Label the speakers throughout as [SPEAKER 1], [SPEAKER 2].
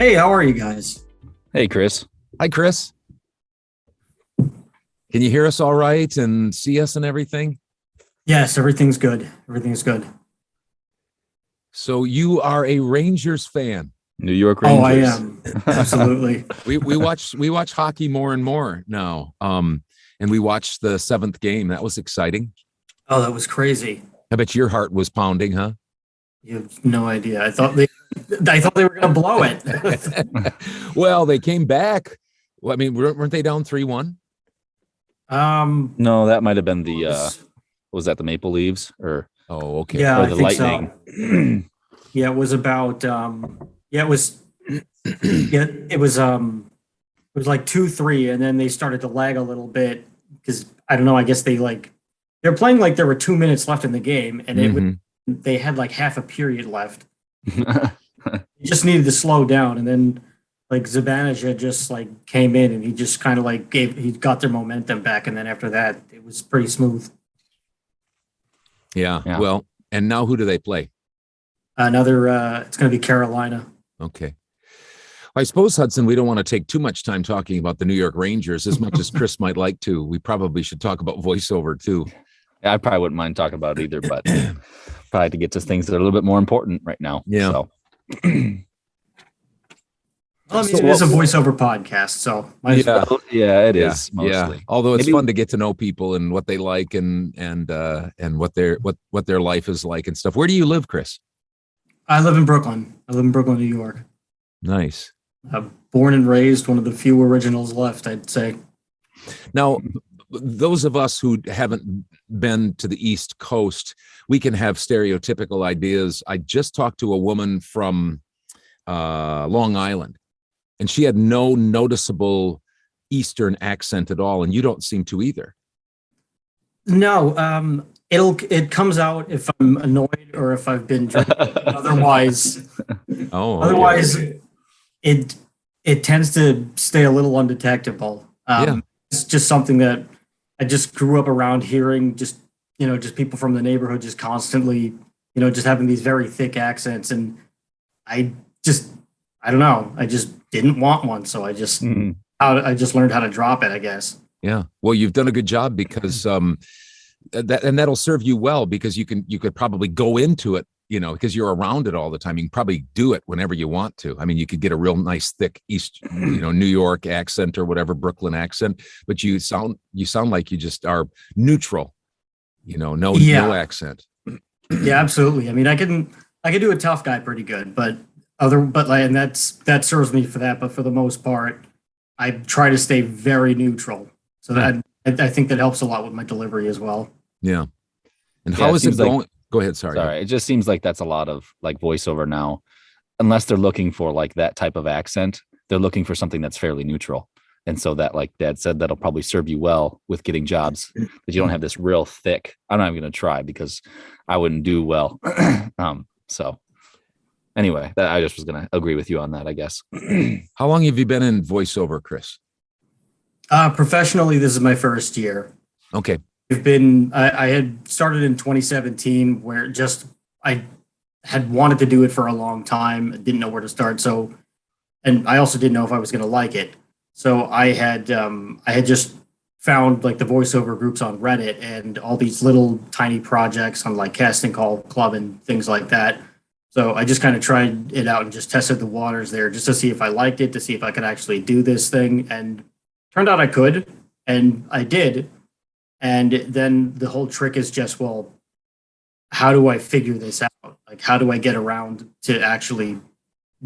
[SPEAKER 1] Hey, how are you guys?
[SPEAKER 2] Hey, Chris.
[SPEAKER 3] Hi, Chris. Can you hear us all right and see us and everything?
[SPEAKER 1] Yes, everything's good. Everything's good.
[SPEAKER 3] So you are a Rangers fan.
[SPEAKER 2] New York
[SPEAKER 1] Oh, I
[SPEAKER 2] Rangers.
[SPEAKER 1] am. Absolutely.
[SPEAKER 3] We watch hockey more and more now. And we watched the seventh game. That was exciting.
[SPEAKER 1] Oh, that was crazy.
[SPEAKER 3] I bet your heart was pounding, huh?
[SPEAKER 1] You have no idea. I thought they were going to blow it.
[SPEAKER 3] Well, they came back. Well, I mean, weren't they down 3-1?
[SPEAKER 2] No, that might have been the
[SPEAKER 1] was-
[SPEAKER 2] was that the Maple Leaves or
[SPEAKER 3] Oh, okay.
[SPEAKER 1] Yeah,
[SPEAKER 2] or
[SPEAKER 1] I
[SPEAKER 2] the
[SPEAKER 1] think so.
[SPEAKER 2] Lightning?
[SPEAKER 1] Yeah, it was about. Yeah, it was. Yeah, it was like 2-3, and then they started to lag a little bit because I don't know. I guess they're playing like there were 2 minutes left in the game, and
[SPEAKER 3] Mhm.
[SPEAKER 1] they had like half a period left. He just needed to slow down, and then like Zibanejad just like came in and he just kind of like he got their momentum back, and then after that it was pretty smooth.
[SPEAKER 3] Yeah.
[SPEAKER 2] Yeah.
[SPEAKER 3] Well, and now who do they play?
[SPEAKER 1] Another it's going to be Carolina.
[SPEAKER 3] Okay. I suppose, Hudson, we don't want to take too much time talking about the New York Rangers as much as Chris might like to. We probably should talk about voiceover too.
[SPEAKER 2] Yeah, I probably wouldn't mind talking about it either, but probably to get to things that are a little bit more important right now.
[SPEAKER 3] Yeah.
[SPEAKER 2] So.
[SPEAKER 1] Well, I mean, it is a voiceover podcast, so might as well.
[SPEAKER 2] Yeah, it
[SPEAKER 3] Yeah,
[SPEAKER 2] is mostly.
[SPEAKER 3] Although it's
[SPEAKER 2] Maybe-
[SPEAKER 3] fun to get to know people and what they like and what their life is like and stuff. Where do you live, Chris?
[SPEAKER 1] I live in Brooklyn. New York.
[SPEAKER 3] Nice.
[SPEAKER 1] Born and raised, one of the few originals left, I'd say.
[SPEAKER 3] Now, those of us who haven't been to the East Coast, we can have stereotypical ideas. I just talked to a woman from Long Island, and she had no noticeable Eastern accent at all, and you don't seem to either.
[SPEAKER 1] No, it comes out if I'm annoyed or if I've been drinking. Otherwise,
[SPEAKER 3] Oh, okay.
[SPEAKER 1] otherwise, it tends to stay a little undetectable.
[SPEAKER 3] Yeah.
[SPEAKER 1] It's just something that I just grew up around hearing. Just people from the neighborhood just constantly, just having these very thick accents, and I don't know. I just didn't want one, so I just
[SPEAKER 2] Mhm.
[SPEAKER 1] I just learned how to drop it, I guess.
[SPEAKER 3] Yeah. Well, you've done a good job because that'll serve you well because you could probably go into it, because you're around it all the time. You can probably do it whenever you want to. I mean, you could get a real nice thick East, New York accent or whatever, Brooklyn accent, but you sound like you just are neutral, no accent.
[SPEAKER 1] Yeah, absolutely. I mean, I can do a tough guy pretty good, and that serves me for that. But for the most part, I try to stay very neutral. So that I think that helps a lot with my delivery as well.
[SPEAKER 3] Yeah. And
[SPEAKER 2] Yeah,
[SPEAKER 3] how
[SPEAKER 2] it
[SPEAKER 3] is it
[SPEAKER 2] seems like-
[SPEAKER 3] going? Go ahead. Sorry.
[SPEAKER 2] Sorry, it just seems like that's a lot of like voiceover now. Unless they're looking for like that type of accent, they're looking for something that's fairly neutral. And so that, like Dad said, that'll probably serve you well with getting jobs that you don't have this real thick. I'm not even going to try because I wouldn't do well. So anyway, I just was going to agree with you on that, I guess.
[SPEAKER 3] How long have you been in voiceover, Chris?
[SPEAKER 1] Professionally, this is my first year.
[SPEAKER 3] Okay.
[SPEAKER 1] I had started in 2017 where I had wanted to do it for a long time. Didn't know where to start. So, and I also didn't know if I was going to like it. So I had just found like the voiceover groups on Reddit and all these little tiny projects on like Casting Call Club and things like that. So I just kind of tried it out and just tested the waters there just to see if I liked it, to see if I could actually do this thing. And turned out I could, and I did. And then the whole trick is just, well, how do I figure this out? Like, how do I get around to actually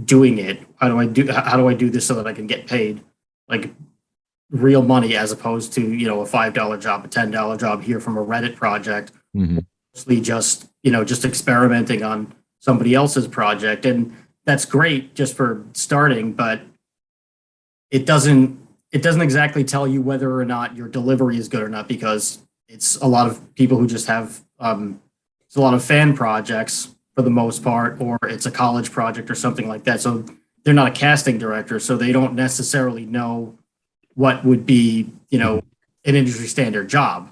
[SPEAKER 1] doing it? How do I do this so that I can get paid like real money as opposed to, a $5 job, a $10 job here from a Reddit project,
[SPEAKER 3] Mhm.
[SPEAKER 1] mostly just experimenting on somebody else's project. And that's great just for starting, but it doesn't exactly tell you whether or not your delivery is good or not, because it's a lot of people who just have it's a lot of fan projects for the most part, or it's a college project or something like that. So they're not a casting director, so they don't necessarily know what would be, an industry standard job,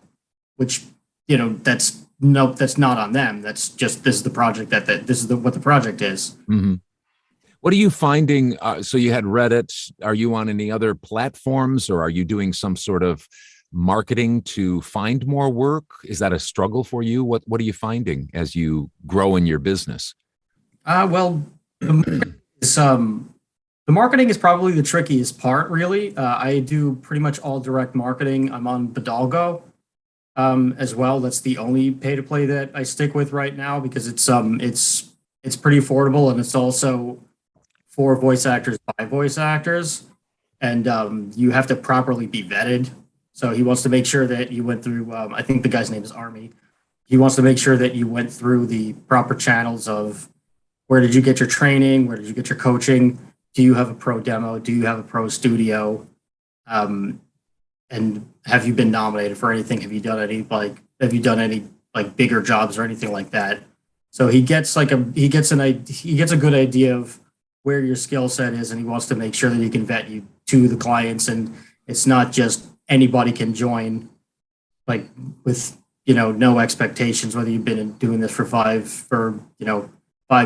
[SPEAKER 1] which, that's not on them. That's just, this is the project what the project is.
[SPEAKER 3] Mhm. What are you finding? So you had Reddit. Are you on any other platforms, or are you doing some sort of marketing to find more work? Is that a struggle for you? What are you finding as you grow in your business?
[SPEAKER 1] Well, it's, the marketing is probably the trickiest part, really. I do pretty much all direct marketing. I'm on Bidalgo as well. That's the only pay to play that I stick with right now because it's pretty affordable, and it's also for voice actors by voice actors, and you have to properly be vetted. So he wants to make sure that you went through. I think the guy's name is Army. He wants to make sure that you went through the proper channels of where did you get your training, where did you get your coaching, do you have a pro demo, do you have a pro studio, and have you been nominated for anything? Have you done any bigger jobs or anything like that? So he gets a good idea of where your skill set is, and he wants to make sure that he can vet you to the clients, and it's not just anybody can join, like with no expectations, whether you've been doing this for 5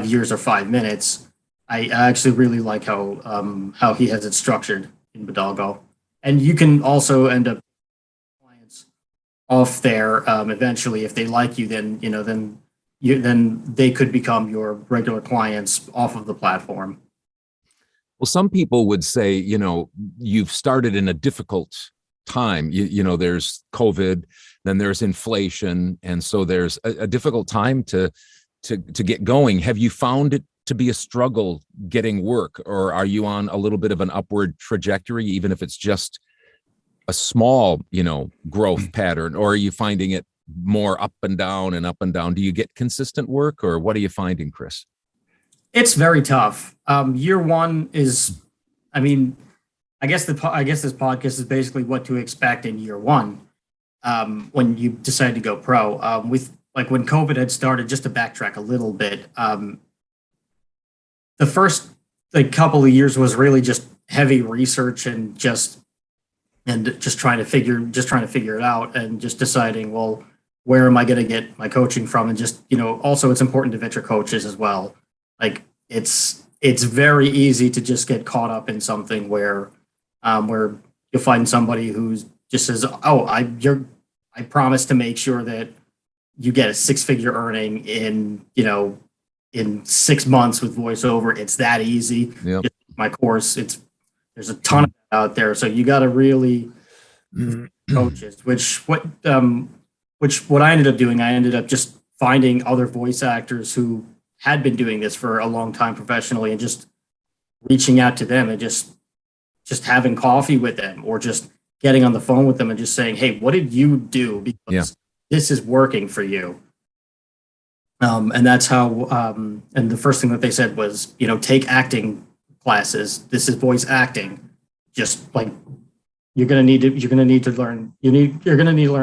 [SPEAKER 1] years or 5 minutes. I actually really like how he has it structured in Bidalgo, and you can also end up clients off there eventually if they like you. Then they could become your regular clients off of the platform.
[SPEAKER 3] Well, some people would say, you've started in a difficult time. There's COVID, then there's inflation, and so there's a difficult time to get going. Have you found it to be a struggle getting work, or are you on a little bit of an upward trajectory, even if it's just a small, growth pattern, or are you finding it more up and down and up and down? Do you get consistent work, or what are you finding, Chris?
[SPEAKER 1] It's very tough. Year one is, I guess this podcast is basically what to expect in year one when you decide to go pro. With when COVID had started, just to backtrack a little bit, the first couple of years was really just heavy research and just trying to figure it out, and just deciding, well, where am I going to get my coaching from? And just, also it's important to vet your coaches as well. It's very easy to just get caught up in something where you'll find somebody who's just says, oh, I promise to make sure that you get a 6-figure earning in 6 months with voiceover. It's that easy.
[SPEAKER 3] Yep.
[SPEAKER 1] My course, there's a ton of that out there. So you got to really coaches, which what I ended up doing, I ended up just finding other voice actors who had been doing this for a long time professionally, and just reaching out to them and just having coffee with them, or just getting on the phone with them and just saying, hey, what did you do? Because this is working for you. And that's how, and the first thing that they said was, take acting classes. This is voice acting. Just you're going to need to learn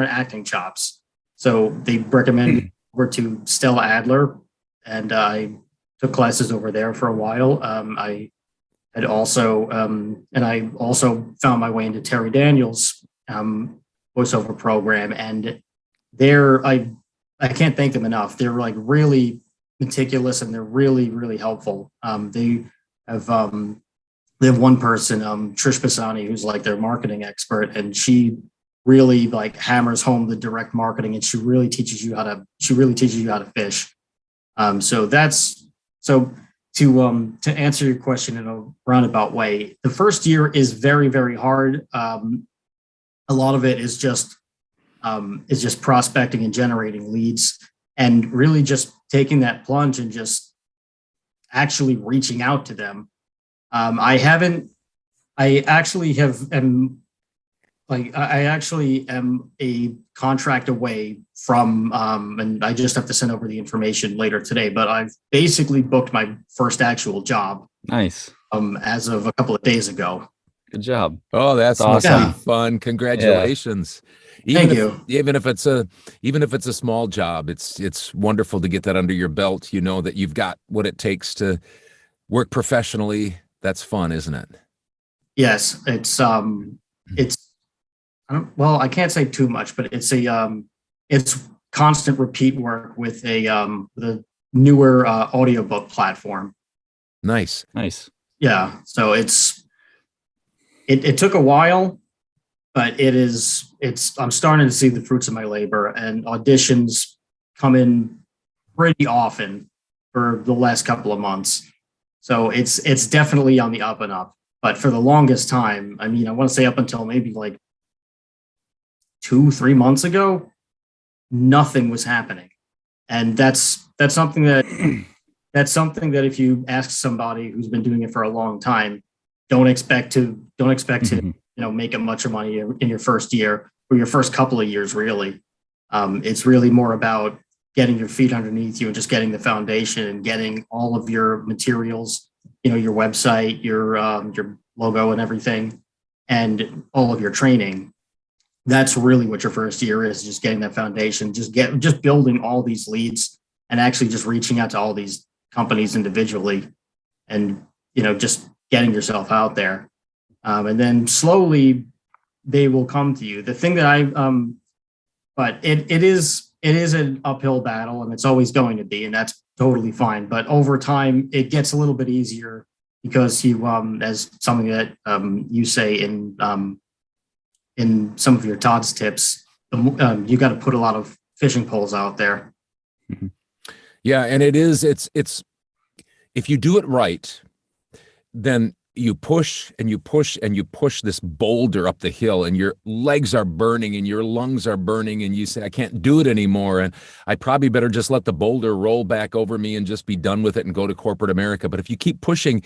[SPEAKER 1] acting chops. So they recommended over to Stella Adler, and I took classes over there for a while. I also found my way into Terry Daniels' voiceover program, and I can't thank them enough. They're really meticulous, and they're really, really helpful. They have one person, Trish Pisani, who's their marketing expert, and she really hammers home the direct marketing, and she really teaches you how to fish. To answer your question in a roundabout way, the first year is very, very hard. A lot of it is just prospecting and generating leads, and really just taking that plunge and just actually reaching out to them. I actually am a contract away from, and I just have to send over the information later today, but I've basically booked my first actual job.
[SPEAKER 2] Nice.
[SPEAKER 1] As of a couple of days ago.
[SPEAKER 2] Good job.
[SPEAKER 3] Oh, that's
[SPEAKER 2] awesome.
[SPEAKER 3] Fun. Congratulations.
[SPEAKER 2] Yeah.
[SPEAKER 1] Thank you.
[SPEAKER 3] Even if it's a small job, it's wonderful to get that under your belt. You know that you've got what it takes to work professionally. That's fun, isn't it?
[SPEAKER 1] Yes, I can't say too much, but it's constant repeat work with the newer audiobook platform.
[SPEAKER 3] Nice.
[SPEAKER 1] Yeah. So it took a while, but I'm starting to see the fruits of my labor, and auditions come in pretty often for the last couple of months. So it's definitely on the up and up. But for the longest time, I mean, I want to say up until maybe like 2-3 months ago, nothing was happening. And that's something that if you ask somebody who's been doing it for a long time, don't expect to make it much money in your first year or your first couple of years, really. It's really more about getting your feet underneath you and just getting the foundation and getting all of your materials, your website, your logo and everything, and all of your training. That's really what your first year is, just getting that foundation, just building all these leads and actually just reaching out to all these companies individually and, just getting yourself out there. And then slowly they will come to you. The thing that but it is an uphill battle, and it's always going to be, and that's totally fine. But over time, it gets a little bit easier because you, as something that you say in some of your Todd's tips, you got to put a lot of fishing poles out there.
[SPEAKER 3] Yeah, and it's if you do it right, then you push and you push and you push this boulder up the hill, and your legs are burning and your lungs are burning, and you say, I can't do it anymore, and I probably better just let the boulder roll back over me and just be done with it and go to corporate America. But if you keep pushing,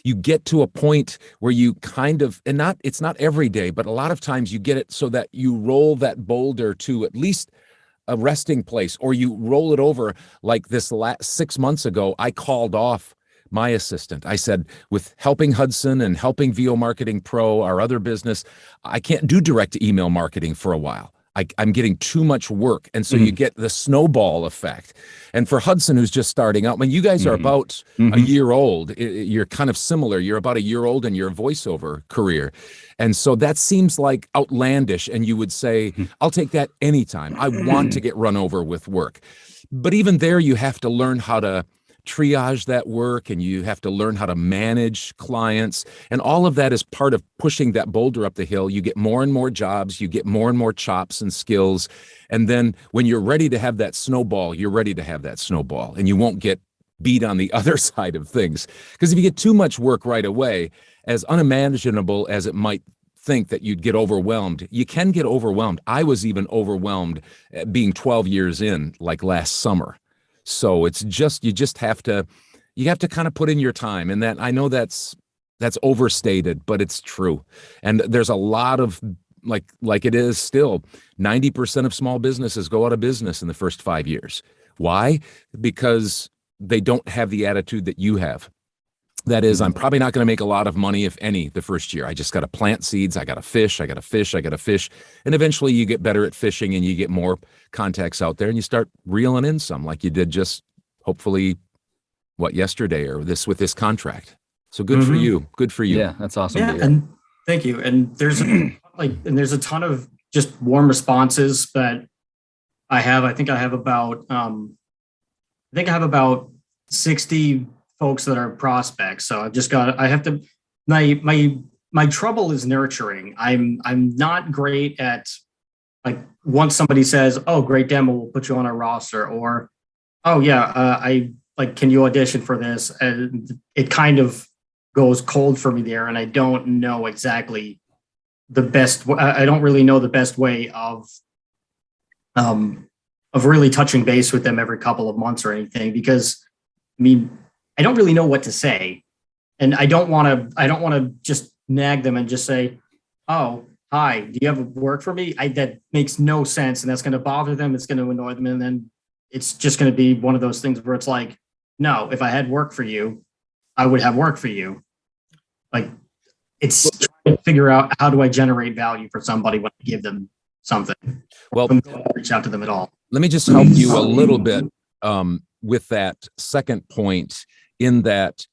[SPEAKER 3] you get to a point where you kind of, it's not every day, but a lot of times you get it so that you roll that boulder to at least a resting place, or you roll it over. Like this last 6 months ago, I called off my assistant. I said, with helping Hudson and helping VO Marketing Pro, our other business, I can't do direct email marketing for a while. I'm getting too much work. And so you get the snowball effect. And for Hudson, who's just starting out, when you guys are about a year old, you're kind of similar. You're about a year old in your voiceover career. And so that seems like outlandish. And you would say, I'll take that anytime. I want to get run over with work. But even there, you have to learn how to triage that work, and you have to learn how to manage clients, and all of that is part of pushing that boulder up the hill. You get more and more jobs, you get more and more chops and skills, and then when you're ready to have that snowball, you're ready to have that snowball, and you won't get beat on the other side of things. Because if you get too much work right away, as unimaginable as it might think that you'd get overwhelmed, you can get overwhelmed. I was even overwhelmed being 12 years in, like last summer. So it's just, you have to kind of put in your time. And that, I know that's overstated, but it's true. And there's a lot of, like it is still, 90% of small businesses go out of business in the first 5 years. Why? Because they don't have the attitude that you have. That is, I'm probably not going to make a lot of money, if any, the first year. I just got to plant seeds. I got to fish. And eventually you get better at fishing, and you get more contacts out there, and you start reeling in some, like you did just hopefully yesterday, or with this contract. So good for you. Good for you.
[SPEAKER 2] Yeah, that's awesome.
[SPEAKER 1] Yeah, and thank you. And there's a ton of just warm responses that I have. I think I have about 60 folks that are prospects. So my trouble is nurturing. I'm not great at, like, once somebody says, oh, great demo, we'll put you on our roster, or, oh yeah, can you audition for this? And it kind of goes cold for me there. And I don't know exactly I don't really know the best way of really touching base with them every couple of months or anything, because I don't really know what to say, and I don't want to just nag them and just say, oh, hi, do you have work for me? That makes no sense, and that's going to bother them. It's going to annoy them, and then it's just going to be one of those things where it's like, no, if I had work for you, I would have work for you. Like, it's trying to figure out, how do I generate value for somebody when I give them something?
[SPEAKER 3] Well,
[SPEAKER 1] I'm not reach out to them at all.
[SPEAKER 3] Let me just help you a little bit with that second point, in that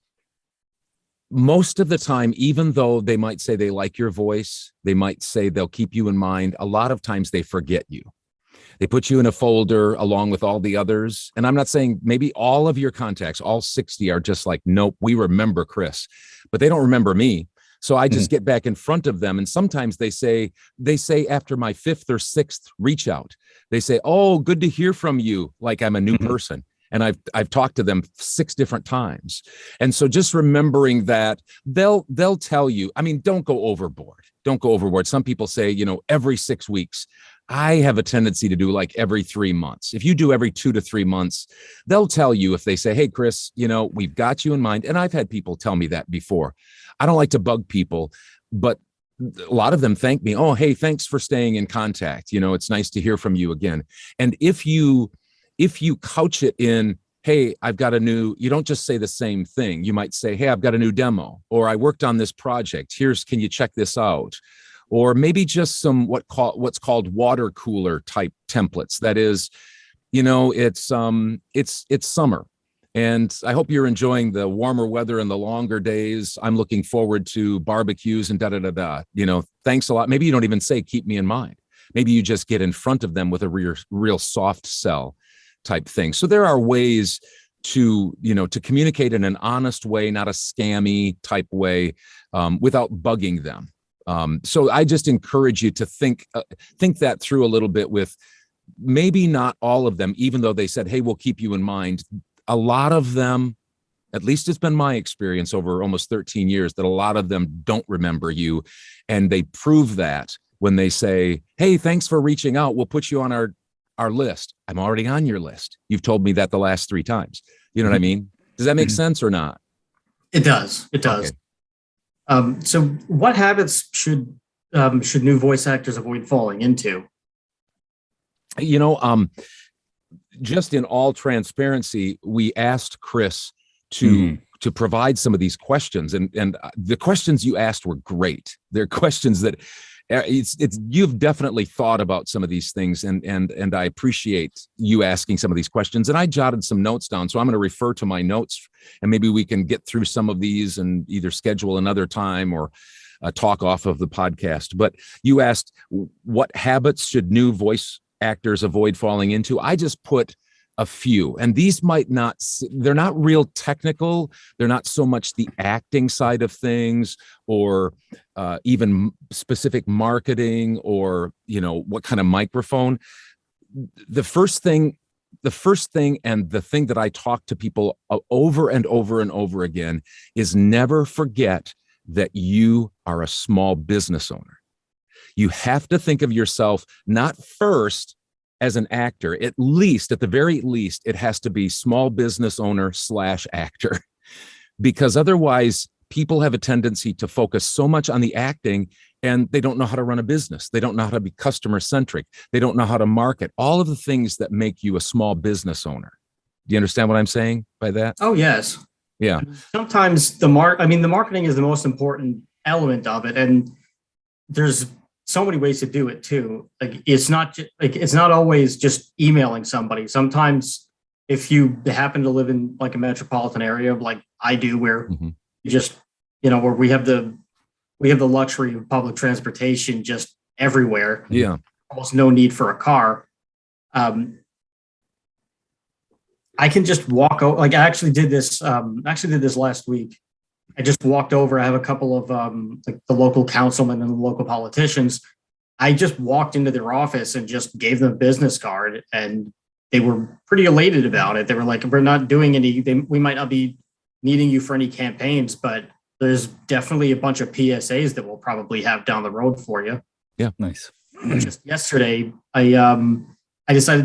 [SPEAKER 3] most of the time, even though they might say they like your voice, they might say they'll keep you in mind, a lot of times they forget you. They put you in a folder along with all the others. And I'm not saying maybe all of your contacts, all 60 are just like, nope, we remember Chris, but they don't remember me. So I just get back in front of them. And sometimes they say after my 5th or 6th reach out, they say, oh, good to hear from you. Like I'm a new person. And I've talked to them 6 different times. And so just remembering that they'll tell you, I mean, don't go overboard. Don't go overboard. Some people say, every 6 weeks. I have a tendency to do like every 3 months. If you do every 2 to 3 months, they'll tell you if they say, hey, Chris, we've got you in mind. And I've had people tell me that before. I don't like to bug people, but a lot of them thank me. Oh, hey, thanks for staying in contact. It's nice to hear from you again. And if you couch it in, hey, I've got you don't just say the same thing. You might say, hey, I've got a new demo, or I worked on this project. Can you check this out? Or maybe just some what's called water cooler type templates. That is, it's summer. And I hope you're enjoying the warmer weather and the longer days. I'm looking forward to barbecues and da-da-da-da. Thanks a lot. Maybe you don't even say, keep me in mind. Maybe you just get in front of them with a real soft sell type thing. So there are ways to communicate in an honest way, not a scammy type way, without bugging them. So I just encourage you to think that through a little bit with maybe not all of them, even though they said, hey, we'll keep you in mind. A lot of them, at least it's been my experience over almost 13 years, that a lot of them don't remember you. And they prove that when they say, hey, thanks for reaching out. We'll put you on our list. I'm already on your list. You've told me that the last 3 times. You know what I mean? Does that make sense or not?
[SPEAKER 1] It does. It does.
[SPEAKER 3] Okay.
[SPEAKER 1] So what habits should new voice actors avoid falling into?
[SPEAKER 3] Just in all transparency, we asked Chris to provide some of these questions, and the questions you asked were great. They're questions that you've definitely thought about some of these things, and I appreciate you asking some of these questions. And I jotted some notes down, so I'm going to refer to my notes, and maybe we can get through some of these and either schedule another time or talk off of the podcast. But you asked, what habits should new voice actors avoid falling into? I just put a few, and these they're not real technical. They're not so much the acting side of things, or even specific marketing, or what kind of microphone. The first thing and the thing that I talk to people over and over and over again is never forget that you are a small business owner. You have to think of yourself not first as an actor. At the very least, it has to be small business owner / actor, because otherwise people have a tendency to focus so much on the acting and they don't know how to run a business. They don't know how to be customer centric. They don't know how to market, all of the things that make you a small business owner. Do you understand what I'm saying by that?
[SPEAKER 1] Oh, yes.
[SPEAKER 3] Yeah.
[SPEAKER 1] Sometimes the marketing is the most important element of it. And there's so many ways to do it too. Like it's not always just emailing somebody. Sometimes if you happen to live in like a metropolitan area, like I do, where you just, where we have the luxury of public transportation just everywhere.
[SPEAKER 3] Yeah.
[SPEAKER 1] Almost no need for a car. I can just walk over. Like I actually did this last week. I just walked over. I have a couple of like the local councilmen and the local politicians. I just walked into their office and just gave them a business card, and they were pretty elated about it. They were like, "We're not doing we might not be needing you for any campaigns, but there's definitely a bunch of PSAs that we'll probably have down the road for you."
[SPEAKER 3] Yeah,
[SPEAKER 2] nice.
[SPEAKER 1] Just yesterday, I decided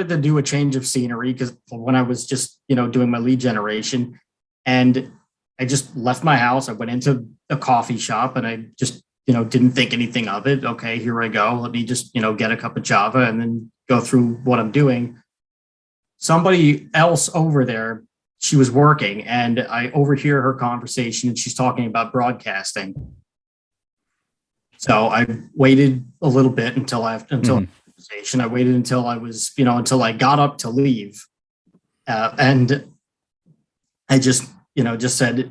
[SPEAKER 1] to do a change of scenery, because when I was just doing my lead generation, and I just left my house. I went into a coffee shop, and I just, didn't think anything of it. Okay, here I go. Let me just, get a cup of Java and then go through what I'm doing. Somebody else over there, she was working, and I overhear her conversation, and she's talking about broadcasting. So I waited a little bit until the conversation. I waited until I was, until I got up to leave. And I just said,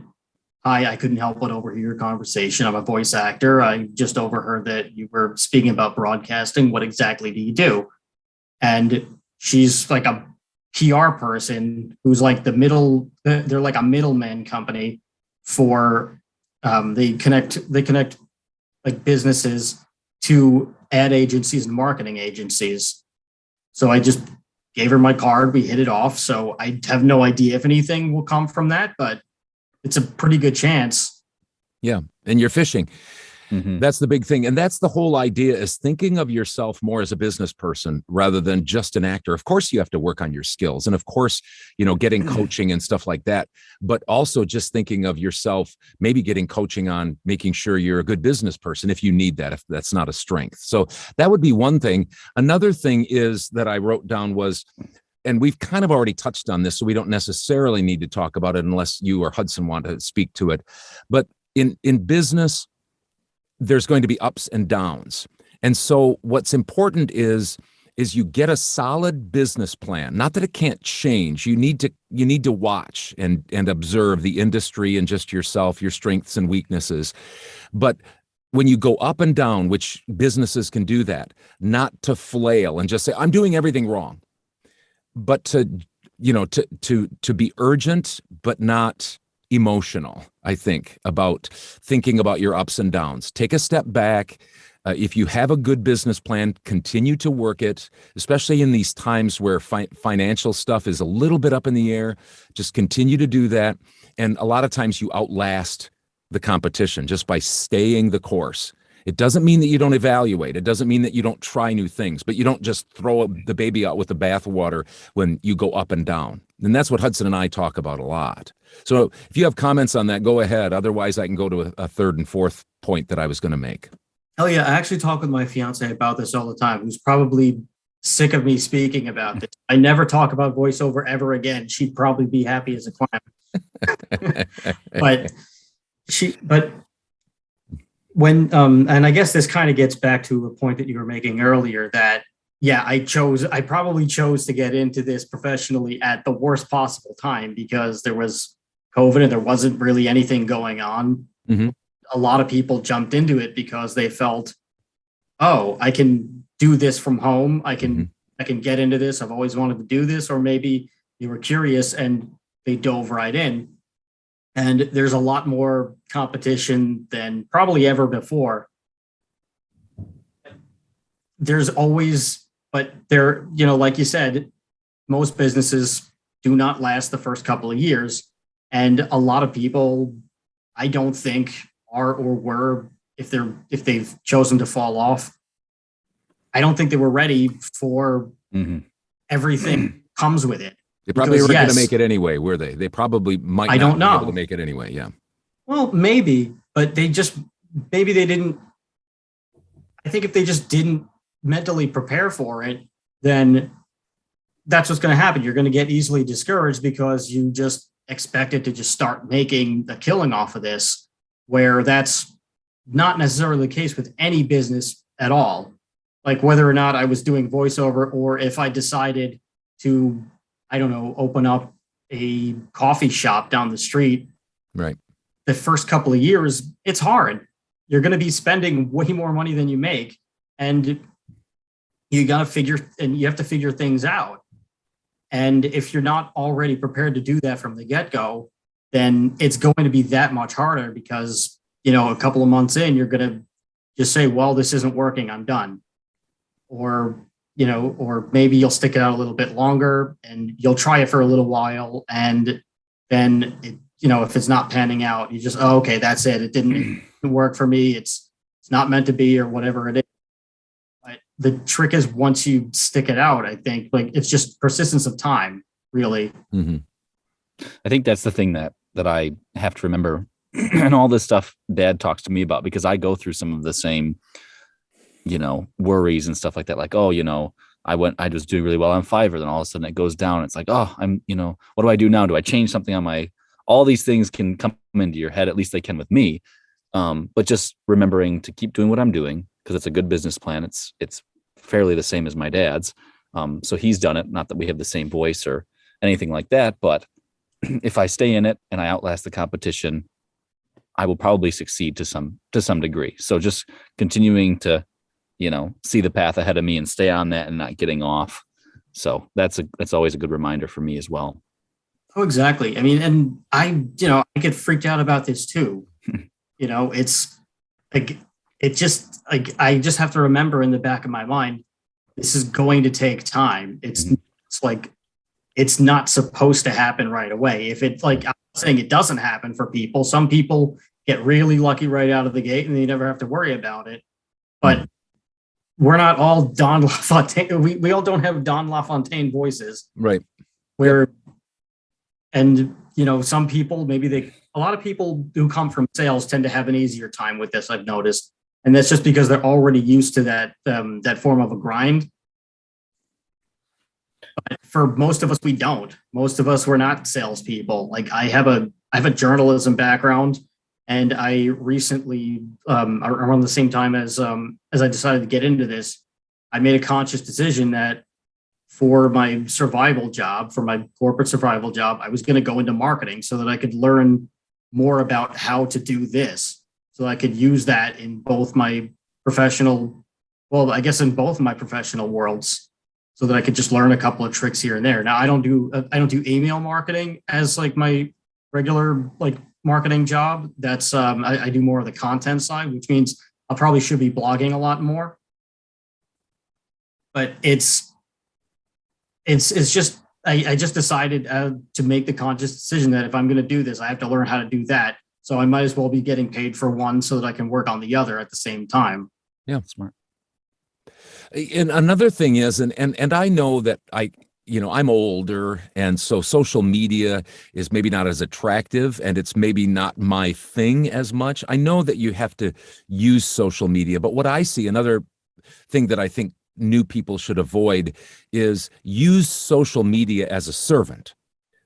[SPEAKER 1] "Hi, I couldn't help but overhear your conversation. I'm a voice actor. I just overheard that you were speaking about broadcasting. What exactly do you do?" and she's like a PR person who's like they're like a middleman company for they connect like businesses to ad agencies and marketing agencies. So I just gave her my card. We hit it off. So I have no idea if anything will come from that, but it's a pretty good chance.
[SPEAKER 3] Yeah. And you're fishing.
[SPEAKER 2] Mhm.
[SPEAKER 3] That's the big thing. And that's the whole idea, is thinking of yourself more as a business person rather than just an actor. Of course, you have to work on your skills. And of course, getting coaching and stuff like that, but also just thinking of yourself, maybe getting coaching on making sure you're a good business person if you need that, if that's not a strength. So that would be one thing. Another thing is that I wrote down was, and we've kind of already touched on this, so we don't necessarily need to talk about it unless you or Hudson want to speak to it. But in business, there's going to be ups and downs. And so what's important is you get a solid business plan. Not that it can't change. You need to watch and observe the industry and just yourself, your strengths and weaknesses. But when you go up and down, which businesses can do that, not to flail and just say, I'm doing everything wrong, but to be urgent, but not emotional, I think, about thinking about your ups and downs. Take a step back. If you have a good business plan, continue to work it, especially in these times where financial stuff is a little bit up in the air. Just continue to do that. And a lot of times you outlast the competition just by staying the course. It doesn't mean that you don't evaluate. It doesn't mean that you don't try new things, but you don't just throw the baby out with the bathwater when you go up and down. And that's what Hudson and I talk about a lot. So if you have comments on that, go ahead. Otherwise, I can go to a third and fourth point that I was going to make.
[SPEAKER 1] Oh yeah, I actually talk with my fiance about this all the time, who's probably sick of me speaking about this. I never talk about voiceover ever again. She'd probably be happy as a clam. but when and I guess this kind of gets back to a point that you were making earlier, that yeah, I probably chose to get into this professionally at the worst possible time, because there was COVID and there wasn't really anything going on.
[SPEAKER 3] Mm-hmm.
[SPEAKER 1] A lot of people jumped into it because they felt, oh, I can do this from home. I can get into this. I've always wanted to do this. Or maybe they were curious and they dove right in. And there's a lot more competition than probably ever before. There's always, but there, like you said, most businesses do not last the first couple of years. And a lot of people, I don't think, are or were, if they've chosen to fall off, I don't think they were ready for everything comes with it.
[SPEAKER 3] They probably were going to make it anyway, were they? They probably might
[SPEAKER 1] I don't
[SPEAKER 3] not be
[SPEAKER 1] know.
[SPEAKER 3] able to make it anyway, yeah.
[SPEAKER 1] Well, maybe, but maybe they didn't. I think if they just didn't mentally prepare for it, then that's what's going to happen. You're going to get easily discouraged because you just expected to just start making a killing off of this, where that's not necessarily the case with any business at all. Like whether or not I was doing voiceover, or if I decided to, I don't know, open up a coffee shop down the street.
[SPEAKER 3] Right.
[SPEAKER 1] The first couple of years, it's hard. You're going to be spending way more money than you make. And you have to figure things out. And if you're not already prepared to do that from the get-go, then it's going to be that much harder, because, a couple of months in, you're going to just say, well, this isn't working, I'm done. Or maybe you'll stick it out a little bit longer and you'll try it for a little while. And then, if it's not panning out, you just, oh, okay, that's it. It didn't work for me. It's not meant to be, or whatever it is. But the trick is, once you stick it out, I think, it's just persistence of time, really.
[SPEAKER 2] Mm-hmm. I think that's the thing that I have to remember, and all this stuff Dad talks to me about, because I go through some of the same, worries and stuff like that. Like, oh, I was doing really well on Fiverr, then all of a sudden it goes down. It's like, oh, I'm, what do I do now? Do I change something on all these things can come into your head, at least they can with me. But just remembering to keep doing what I'm doing, because it's a good business plan. It's fairly the same as my dad's. So he's done it. Not that we have the same voice or anything like that, but if I stay in it and I outlast the competition, I will probably succeed to some degree. So just continuing to see the path ahead of me and stay on that and not getting off. So that's always a good reminder for me as well.
[SPEAKER 1] Oh, exactly. I mean, and I get freaked out about this too. It's like, I just have to remember in the back of my mind, this is going to take time. It's like, it's not supposed to happen right away. If it's like, I'm saying it doesn't happen for people. Some people get really lucky right out of the gate and they never have to worry about it. But we're not all Don LaFontaine. We all don't have Don LaFontaine voices.
[SPEAKER 3] Right.
[SPEAKER 1] Some people, a lot of people who come from sales tend to have an easier time with this, I've noticed. And that's just because they're already used to that form of a grind. But for most of us, we don't. Most of us, we're not salespeople. Like I have a journalism background, and I recently, around the same time as I decided to get into this, I made a conscious decision that for my survival job, for my corporate survival job, I was going to go into marketing so that I could learn more about how to do this, so I could use that in both my professional, I guess in both of my professional worlds, so that I could just learn a couple of tricks here and there. Now I don't do email marketing as like my regular like marketing job. That's I do more of the content side, which means I probably should be blogging a lot more. But it's just I just decided to make the conscious decision that if I'm going to do this, I have to learn how to do that. So I might as well be getting paid for one so that I can work on the other at the same time.
[SPEAKER 3] Yeah, smart. And another thing is, and I know that I'm older, and so social media is maybe not as attractive, and it's maybe not my thing as much. I know that you have to use social media, but what I see, another thing that I think new people should avoid is use social media as a servant,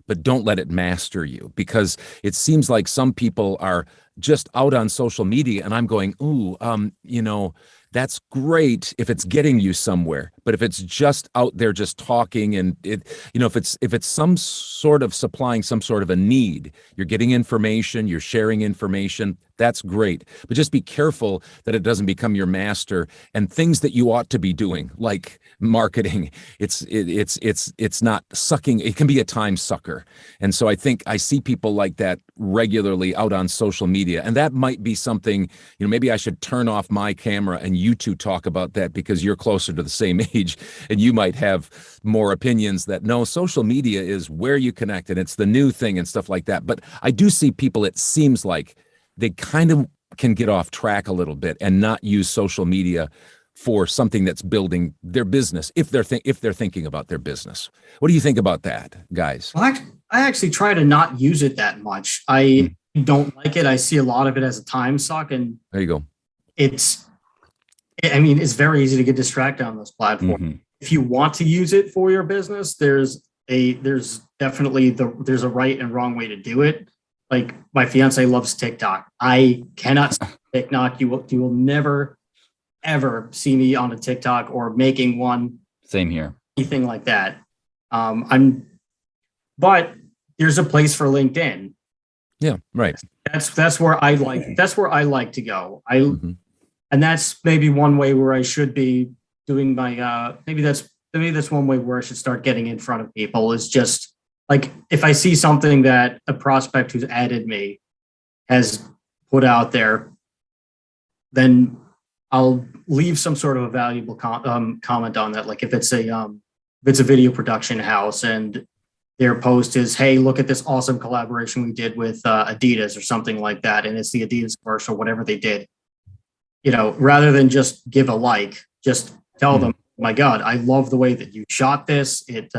[SPEAKER 3] but don't let it master you, because it seems like some people are just out on social media and I'm going, that's great if it's getting you somewhere. But if it's just out there just talking, and if it's some sort of supplying some sort of a need, you're getting information, you're sharing information, that's great. But just be careful that it doesn't become your master, and things that you ought to be doing, like marketing, it's not sucking. It can be a time sucker. And so I think I see people like that regularly out on social media. And that might be something, maybe I should turn off my camera and you two talk about that, because you're closer to the same age and you might have more opinions that no, social media is where you connect and it's the new thing and stuff like that. But I do see people, it seems like they kind of can get off track a little bit and not use social media for something that's building their business, if they're thinking about their business. What do you think about that, guys?
[SPEAKER 1] Well, I actually try to not use it that much. I don't like it. I see a lot of it as a time suck, and
[SPEAKER 3] there you go.
[SPEAKER 1] It's very easy to get distracted on this platform. Mm-hmm. If you want to use it for your business, there's definitely there's a right and wrong way to do it. Like my fiance loves TikTok. I cannot see TikTok. You will never ever see me on a TikTok or making one.
[SPEAKER 2] Same here.
[SPEAKER 1] Anything like that. But there's a place for LinkedIn.
[SPEAKER 3] Yeah, right.
[SPEAKER 1] That's where I like to go. And that's maybe one way where I should be doing my maybe that's one way where I should start getting in front of people, is just like if I see something that a prospect who's added me has put out there, then I'll leave some sort of a valuable comment on that. Like if it's a video production house and their post is, hey, look at this awesome collaboration we did with Adidas or something like that, and it's the Adidas commercial, whatever they did, rather than just give a like, just tell them, oh my God, I love the way that you shot this. It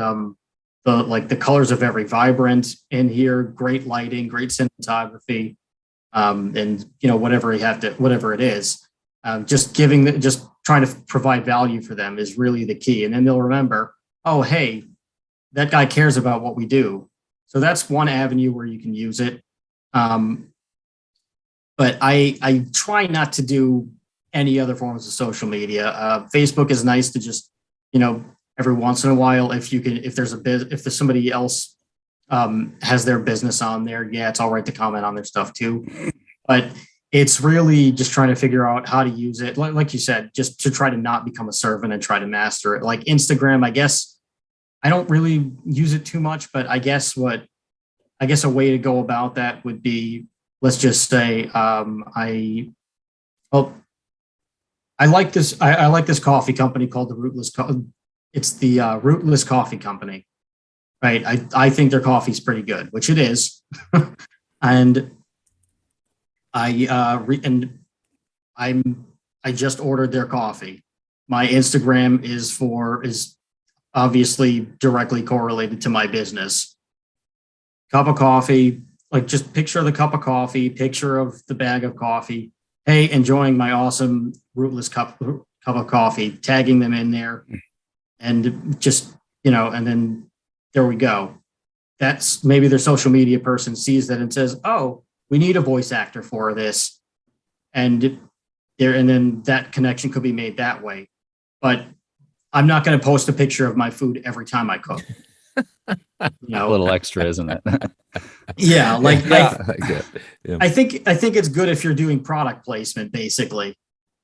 [SPEAKER 1] the colors are very vibrant in here, great lighting, great cinematography, and whatever it is. Just trying to provide value for them is really the key. And then they'll remember, oh, hey, that guy cares about what we do. So that's one avenue where you can use it. But I try not to do any other forms of social media. Facebook is nice to just, every once in a while, if there's somebody else has their business on there, yeah, it's all right to comment on their stuff too. But it's really just trying to figure out how to use it. Like you said, just to try to not become a servant and try to master it. Like Instagram, I guess I don't really use it too much, but I guess a way to go about that would be, let's just say, well, I like this. I like this coffee company called the Rootless. It's the Rootless Coffee Company, right? I think their coffee's pretty good, which it is, and I just ordered their coffee. My Instagram is obviously directly correlated to my business. Cup of coffee, like just picture the cup of coffee, picture of the bag of coffee. Hey, enjoying my awesome Rootless cup of coffee, tagging them in there, and just, and then there we go. That's maybe their social media person sees that and says, "Oh, we need a voice actor for this," and then that connection could be made that way. But I'm not going to post a picture of my food every time I cook.
[SPEAKER 2] A little extra, isn't it?
[SPEAKER 1] Yeah, like
[SPEAKER 3] yeah.
[SPEAKER 1] I think it's good if you're doing product placement. Basically,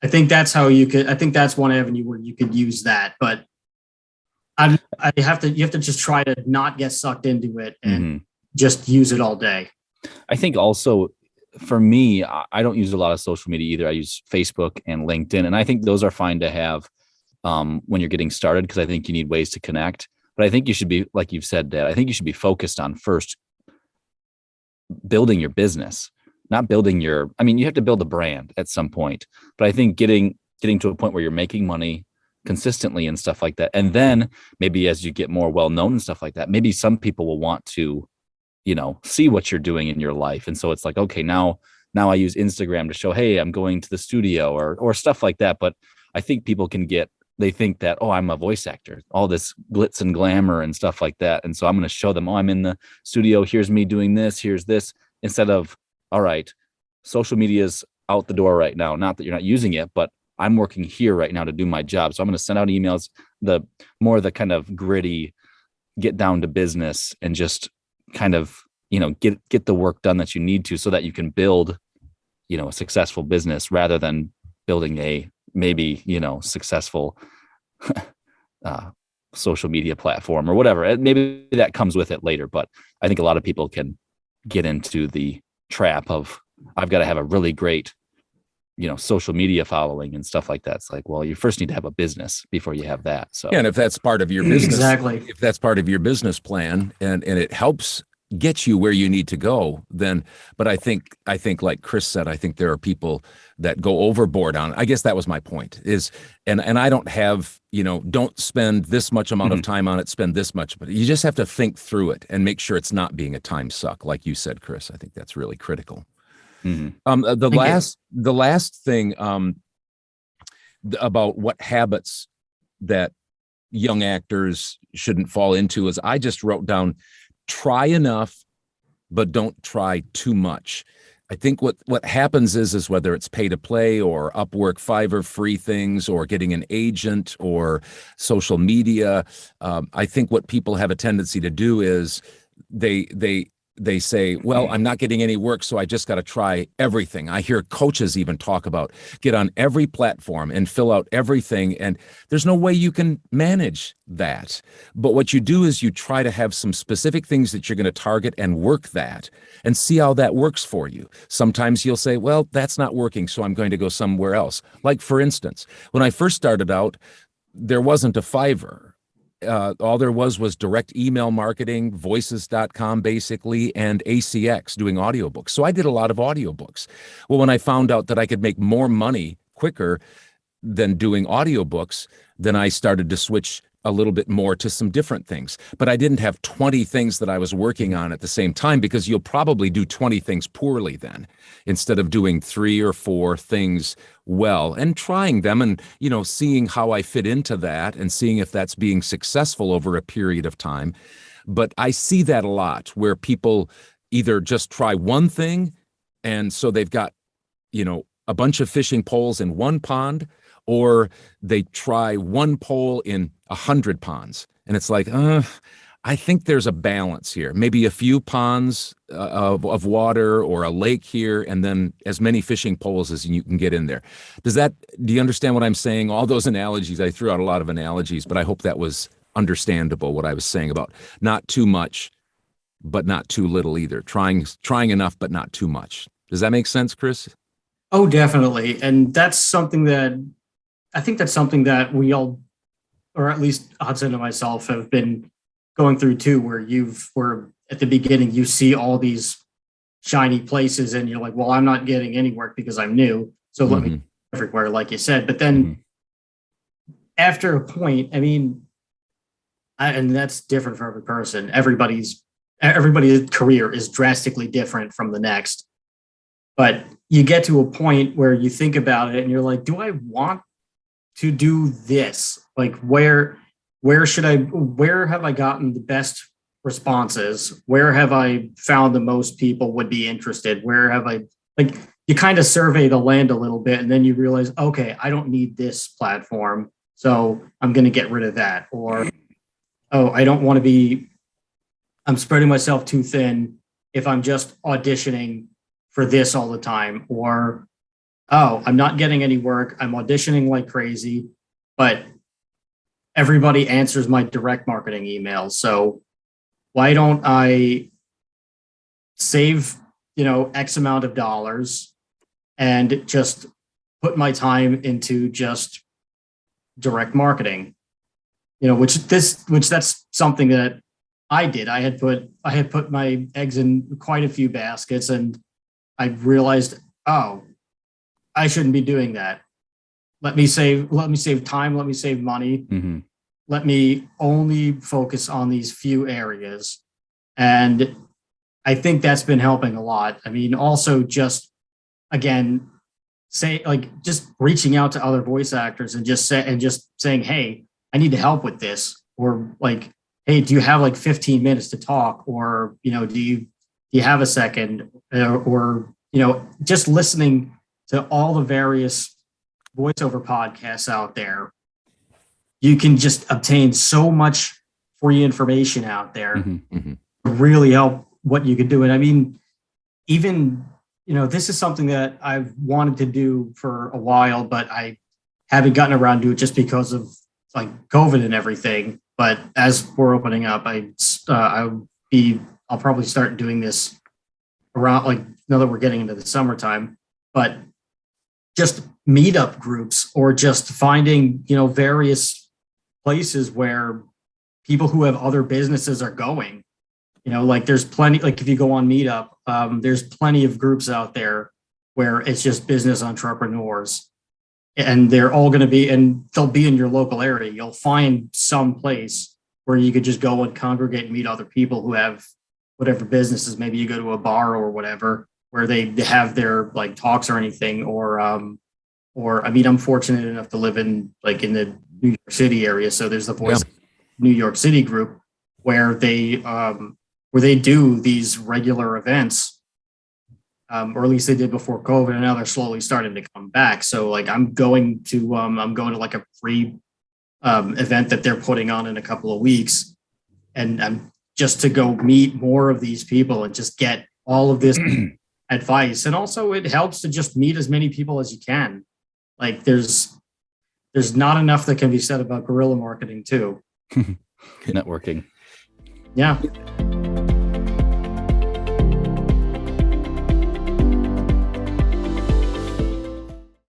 [SPEAKER 1] I think that's how you could. I think that's one avenue where you could use that. But you have to just try to not get sucked into it and just use it all day.
[SPEAKER 2] I think also for me, I don't use a lot of social media either. I use Facebook and LinkedIn, and I think those are fine to have when you're getting started, because I think you need ways to connect. But I think you should be, like you've said, Dad, I think you should be focused on first building your business, not building you have to build a brand at some point, but I think getting to a point where you're making money consistently and stuff like that. And then maybe as you get more well-known and stuff like that, maybe some people will want to, see what you're doing in your life. And so it's like, okay, now I use Instagram to show, hey, I'm going to the studio or stuff like that. But I think people they think that, oh, I'm a voice actor, all this glitz and glamour and stuff like that. And so I'm going to show them, oh, I'm in the studio. Here's me doing this. Here's this, instead of, all right, social media is out the door right now. Not that you're not using it, but I'm working here right now to do my job. So I'm going to send out emails, the kind of gritty, get down to business and just kind of, get the work done that you need to, so that you can build, a successful business rather than building a maybe, successful social media platform or whatever. Maybe that comes with it later, but I think a lot of people can get into the trap of, I've got to have a really great, social media following and stuff like that. It's like, well, you first need to have a business before you have that. So,
[SPEAKER 3] yeah, and if that's part of your business,
[SPEAKER 1] exactly,
[SPEAKER 3] if that's part of your business plan and it helps get you where you need to go, then, but I think like Chris said, I think there are people that go overboard on it. I guess that was my point is, and I don't have, don't spend this much amount of time on it, spend this much, but you just have to think through it and make sure it's not being a time suck. Like you said, Chris, I think that's really critical. The last thing about what habits that young actors shouldn't fall into is, I just wrote down, try enough, but don't try too much. I think what happens is whether it's pay to play or Upwork, Fiverr, free things, or getting an agent or social media, I think what people have a tendency to do is they say, well, I'm not getting any work, so I just got to try everything. I hear coaches even talk about get on every platform and fill out everything. And there's no way you can manage that. But what you do is you try to have some specific things that you're going to target and work that and see how that works for you. Sometimes you'll say, well, that's not working, so I'm going to go somewhere else. Like, for instance, when I first started out, there wasn't a Fiverr. All there was direct email marketing, voices.com basically, and ACX doing audiobooks. So I did a lot of audiobooks. Well, when I found out that I could make more money quicker than doing audiobooks, then I started to switch a little bit more to some different things. But I didn't have 20 things that I was working on at the same time, because you'll probably do 20 things poorly then, instead of doing 3 or 4 things well and trying them and, seeing how I fit into that and seeing if that's being successful over a period of time. But I see that a lot where people either just try one thing, and so they've got, a bunch of fishing poles in one pond, or they try one pole in 100 ponds. And it's like, I think there's a balance here. Maybe a few ponds of water or a lake here, and then as many fishing poles as you can get in there. Do you understand what I'm saying? All those analogies, I threw out a lot of analogies, but I hope that was understandable what I was saying about not too much, but not too little either. Trying enough, but not too much. Does that make sense, Chris?
[SPEAKER 1] Oh, definitely. And that's something that I think that's something that we all, or at least Hudson and myself, have been going through too, where at the beginning you see all these shiny places and you're like, well, I'm not getting any work because I'm new. So let me everywhere, like you said. But then after a point, I mean, and that's different for every person. Everybody's career is drastically different from the next. But you get to a point where you think about it and you're like, do I want to do this? Like where have I gotten the best responses? Where have I found the most people would be interested? Where have I, like, you kind of survey the land a little bit and then you realize, okay, I don't need this platform, so I'm going to get rid of that. Or, oh, I'm spreading myself too thin if I'm just auditioning for this all the time. Or, oh, I'm not getting any work. I'm auditioning like crazy, but everybody answers my direct marketing emails. So why don't I save, X amount of dollars and just put my time into just direct marketing? Which that's something that I did. I had put my eggs in quite a few baskets, and I realized, oh, I shouldn't be doing that. Let me save time. Let me save money.
[SPEAKER 2] Mm-hmm.
[SPEAKER 1] Let me only focus on these few areas. And I think that's been helping a lot. I mean, also just, again, just reaching out to other voice actors and just saying, hey, I need help with this. Or like, hey, do you have like 15 minutes to talk? Or, do you have a second? Or, just listening to all the various voiceover podcasts out there. You can just obtain so much free information out there to really help what you could do. And I mean, even, this is something that I've wanted to do for a while, but I haven't gotten around to it just because of like COVID and everything. But as we're opening up, I'll probably start doing this around, like, now that we're getting into the summertime, but just meetup groups, or just finding, various places where people who have other businesses are going. Like there's plenty, like if you go on Meetup, there's plenty of groups out there where it's just business entrepreneurs, and they're all going to be, and they'll be in your local area. You'll find some place where you could just go and congregate and meet other people who have whatever businesses. Maybe you go to a bar or whatever, where they have their like talks or anything. Or I mean, I'm fortunate enough to live in the New York City area. So there's the Voice New York City group where they do these regular events, or at least they did before COVID, and now they're slowly starting to come back. So like I'm going to like a free event that they're putting on in a couple of weeks, and I'm just to go meet more of these people and just get all of this advice. And also it helps to just meet as many people as you can. Like there's not enough that can be said about guerrilla marketing too.
[SPEAKER 2] Networking.
[SPEAKER 1] Yeah.